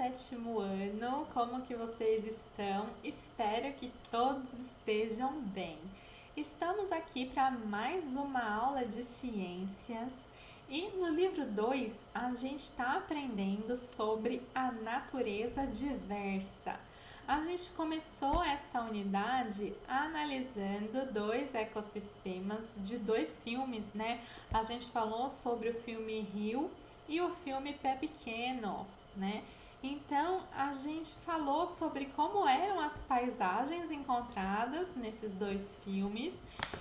sétimo ano, como que vocês estão? Espero que todos estejam bem. Estamos aqui para mais uma aula de ciências e no livro 2 a gente está aprendendo sobre a natureza diversa. A gente começou essa unidade analisando dois ecossistemas de dois filmes, né? A gente falou sobre o filme Rio e o filme Pé Pequeno, né? Então a gente falou sobre como eram as paisagens encontradas nesses dois filmes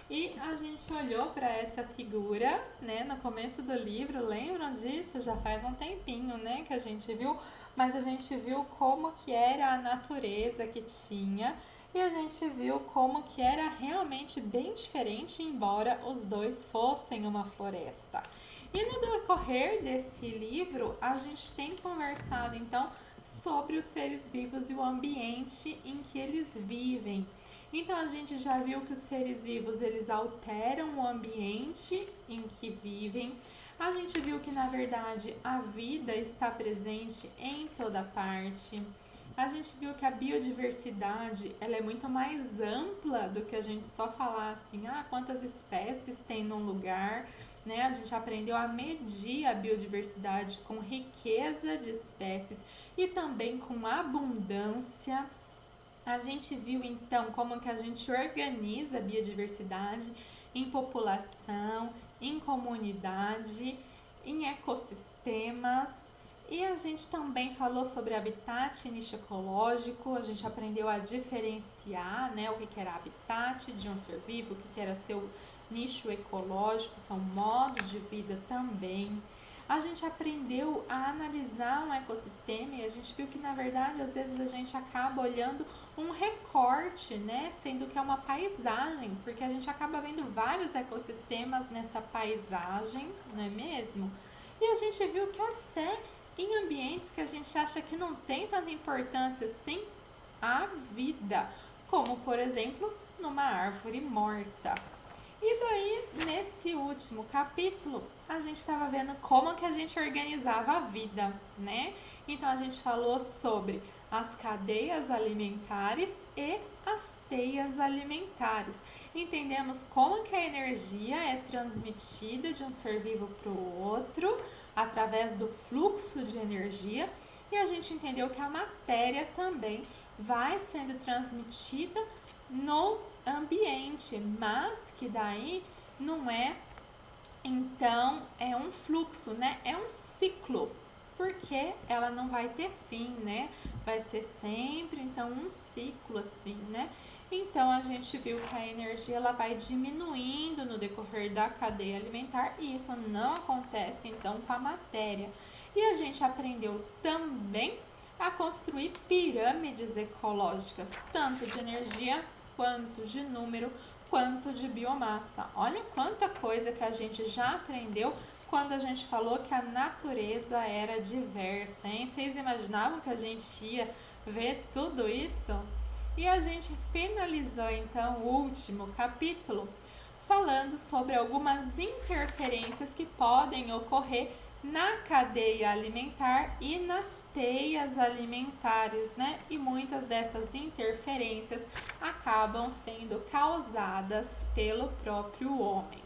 e a gente olhou para essa figura, né, no começo do livro. Lembram disso? Já faz um tempinho, né, que a gente viu, mas a gente viu como que era a natureza que tinha e a gente viu como que era realmente bem diferente, embora os dois fossem uma floresta. E no decorrer desse livro, a gente tem conversado então sobre os seres vivos e o ambiente em que eles vivem. Então a gente já viu que os seres vivos eles alteram o ambiente em que vivem. A gente viu que na verdade a vida está presente em toda parte. A gente viu que a biodiversidade ela é muito mais ampla do que a gente só falar assim, quantas espécies tem num lugar, né? A gente aprendeu a medir a biodiversidade com riqueza de espécies e também com abundância. A gente viu então como que a gente organiza a biodiversidade em população, em comunidade, em ecossistemas. E a gente também falou sobre habitat e nicho ecológico. A gente aprendeu a diferenciar, né, o que era habitat de um ser vivo, o que era seu nicho ecológico, são modos de vida também. A gente aprendeu a analisar um ecossistema e a gente viu que na verdade às vezes a gente acaba olhando um recorte, né, sendo que é uma paisagem, porque a gente acaba vendo vários ecossistemas nessa paisagem, não é mesmo? E a gente viu que até em ambientes que a gente acha que não tem tanta importância assim, a vida, como por exemplo numa árvore morta. E daí, nesse último capítulo, a gente estava vendo como que a gente organizava a vida, né? Então a gente falou sobre as cadeias alimentares e as teias alimentares. Entendemos como que a energia é transmitida de um ser vivo para o outro através do fluxo de energia e a gente entendeu que a matéria também vai sendo transmitida no ambiente, mas que daí não é, então é um fluxo, né? É um ciclo, porque ela não vai ter fim, né? Vai ser sempre então um ciclo assim, né? Então a gente viu que a energia ela vai diminuindo no decorrer da cadeia alimentar e isso não acontece então com a matéria. E a gente aprendeu também a construir pirâmides ecológicas, tanto de energia quanto de número, quanto de biomassa. Olha quanta coisa que a gente já aprendeu quando a gente falou que a natureza era diversa, hein? Vocês imaginavam que a gente ia ver tudo isso? E a gente finalizou então o último capítulo falando sobre algumas interferências que podem ocorrer na cadeia alimentar e nas teias alimentares, né? E muitas dessas interferências acabam sendo causadas pelo próprio homem.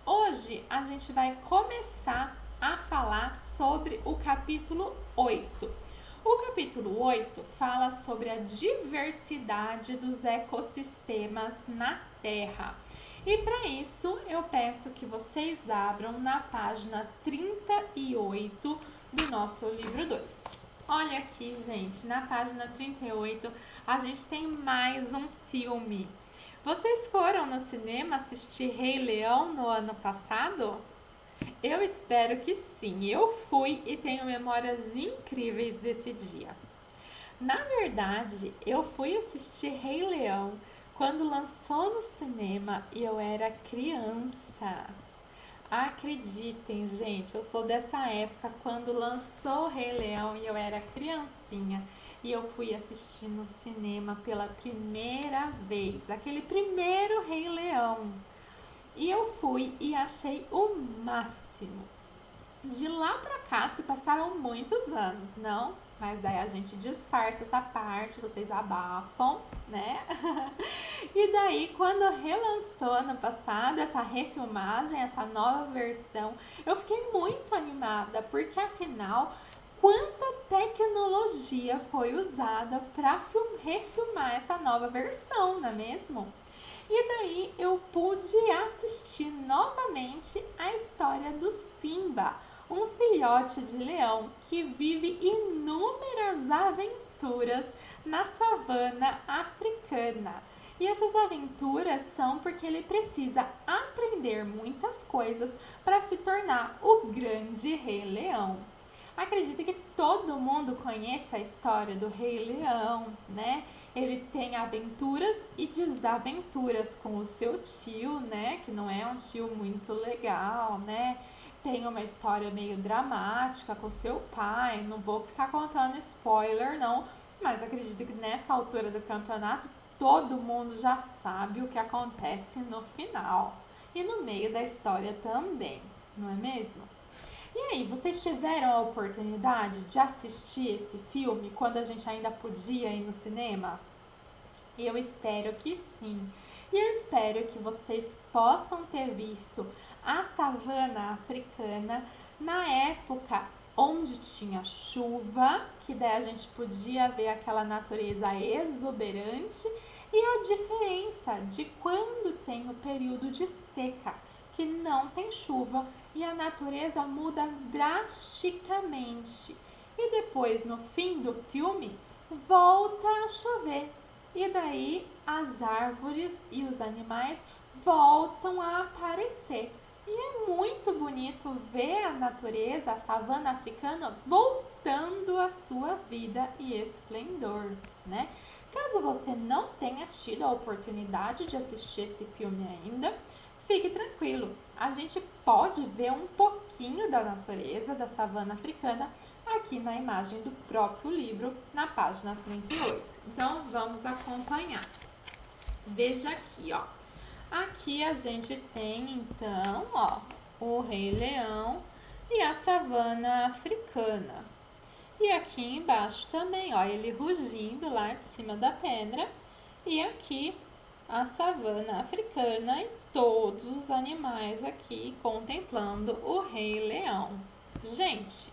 Hoje a gente vai começar a falar sobre o capítulo 8. O capítulo 8 fala sobre a diversidade dos ecossistemas na Terra. E para isso eu peço que vocês abram na página 38 do nosso livro 2. Olha aqui, gente, na página 38 a gente tem mais um filme. Vocês foram no cinema assistir Rei Leão no ano passado? Eu espero que sim. Eu fui e tenho memórias incríveis desse dia. Na verdade, eu fui assistir Rei Leão quando lançou no cinema e eu era criança. Acreditem, gente, eu sou dessa época quando lançou Rei Leão e eu era criancinha. E eu fui assistir no cinema pela primeira vez, aquele primeiro Rei Leão. E eu fui e achei o máximo. De lá pra cá se passaram muitos anos, não? Mas daí a gente disfarça essa parte, vocês abafam, né? E daí, quando relançou ano passado essa refilmagem, essa nova versão, eu fiquei muito animada, porque afinal, quanta tecnologia foi usada para refilmar essa nova versão, não é mesmo? E daí eu pude assistir novamente a história do Simba, um filhote de leão que vive inúmeras aventuras na savana africana. E essas aventuras são porque ele precisa aprender muitas coisas para se tornar o grande Rei Leão. Acredito que todo mundo conhece a história do Rei Leão, né? Ele tem aventuras e desaventuras com o seu tio, né? Que não é um tio muito legal, né? Tem uma história meio dramática com seu pai. Não vou ficar contando spoiler, não. Mas acredito que nessa altura do campeonato todo mundo já sabe o que acontece no final. E no meio da história também, não é mesmo? E aí, vocês tiveram a oportunidade de assistir esse filme quando a gente ainda podia ir no cinema? Eu espero que sim. E eu espero que vocês possam ter visto a savana africana na época onde tinha chuva, que daí a gente podia ver aquela natureza exuberante, e a diferença de quando tem o período de seca, que não tem chuva e a natureza muda drasticamente. E depois, no fim do filme, volta a chover. E daí as árvores e os animais voltam a aparecer. E é muito bonito ver a natureza, a savana africana, voltando à sua vida e esplendor, né? Caso você não tenha tido a oportunidade de assistir esse filme ainda, fique tranquilo, a gente pode ver um pouquinho da natureza da savana africana aqui na imagem do próprio livro, na página 38. Então, vamos acompanhar. Veja aqui, ó. Aqui a gente tem, então, ó, o Rei Leão e a savana africana. E aqui embaixo também, ó, ele rugindo lá de cima da pedra. E aqui a savana africana e todos os animais aqui contemplando o Rei Leão. Gente,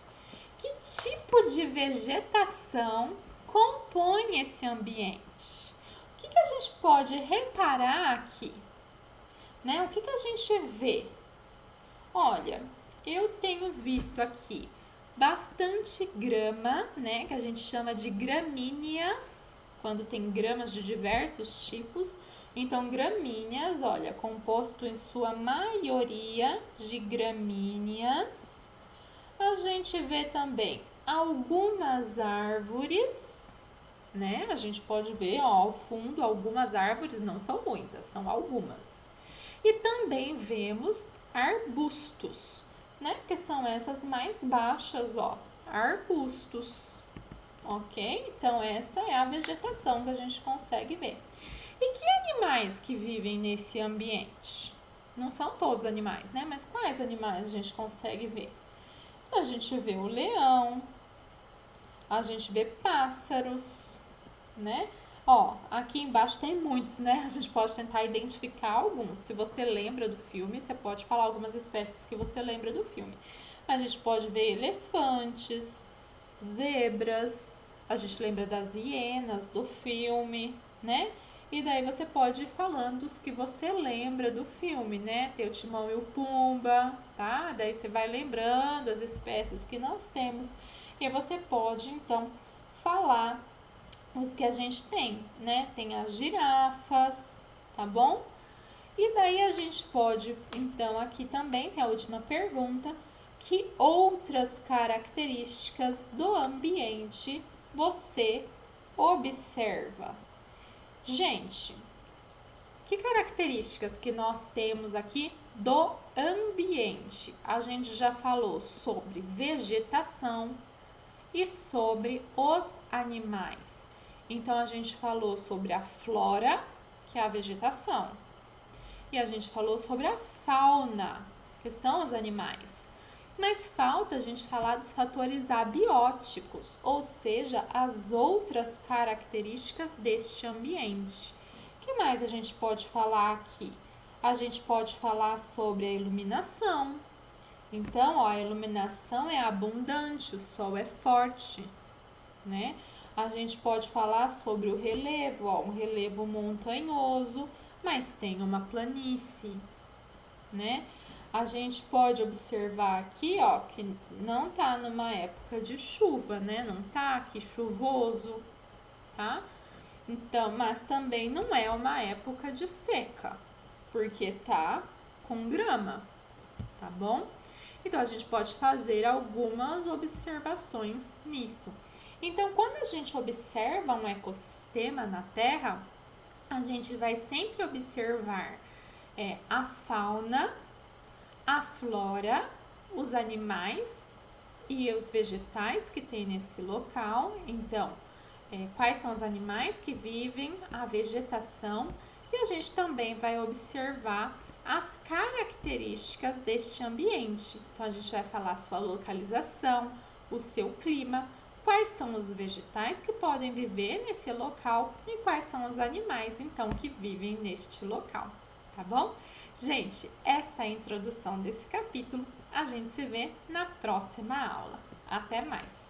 que tipo de vegetação compõe esse ambiente? O que a gente pode reparar aqui? Né? O que a gente vê? Olha, eu tenho visto aqui bastante grama, né? Que a gente chama de gramíneas, quando tem gramas de diversos tipos. Então, gramíneas, olha, composto em sua maioria de gramíneas. A gente vê também algumas árvores, né? A gente pode ver, ó, ao fundo, algumas árvores, não são muitas, são algumas. E também vemos arbustos, né? Que são essas mais baixas, ó, arbustos, ok? Então, essa é a vegetação que a gente consegue ver. E que animais que vivem nesse ambiente? Não são todos animais, né? Mas quais animais a gente consegue ver? A gente vê o leão, a gente vê pássaros, né? Ó, aqui embaixo tem muitos, né? A gente pode tentar identificar alguns. Se você lembra do filme, você pode falar algumas espécies que você lembra do filme. A gente pode ver elefantes, zebras, a gente lembra das hienas do filme, né? E daí você pode ir falando os que você lembra do filme, né? Tem o Timão e o Pumba, tá? Daí você vai lembrando as espécies que nós temos. E você pode, então, falar os que a gente tem, né? Tem as girafas, tá bom? E daí a gente pode, então, aqui também tem a última pergunta, que outras características do ambiente você observa? Gente, que características que nós temos aqui do ambiente? A gente já falou sobre vegetação e sobre os animais. Então, a gente falou sobre a flora, que é a vegetação. E a gente falou sobre a fauna, que são os animais. Mas falta a gente falar dos fatores abióticos, ou seja, as outras características deste ambiente. O que mais a gente pode falar aqui? A gente pode falar sobre a iluminação. Então, ó, a iluminação é abundante, o sol é forte, né? A gente pode falar sobre o relevo, ó, um relevo montanhoso, mas tem uma planície, né? A gente pode observar aqui, ó, que não tá numa época de chuva, né? Não tá aqui chuvoso, tá? Então, mas também não é uma época de seca, porque tá com grama, tá bom? Então, a gente pode fazer algumas observações nisso. Então, quando a gente observa um ecossistema na Terra, a gente vai sempre observar a fauna, a flora, os animais e os vegetais que tem nesse local. Então, quais são os animais que vivem, a vegetação, e a gente também vai observar as características deste ambiente. Então, a gente vai falar a sua localização, o seu clima, quais são os vegetais que podem viver nesse local e quais são os animais, então, que vivem neste local, tá bom? Gente, essa é a introdução desse capítulo. A gente se vê na próxima aula. Até mais!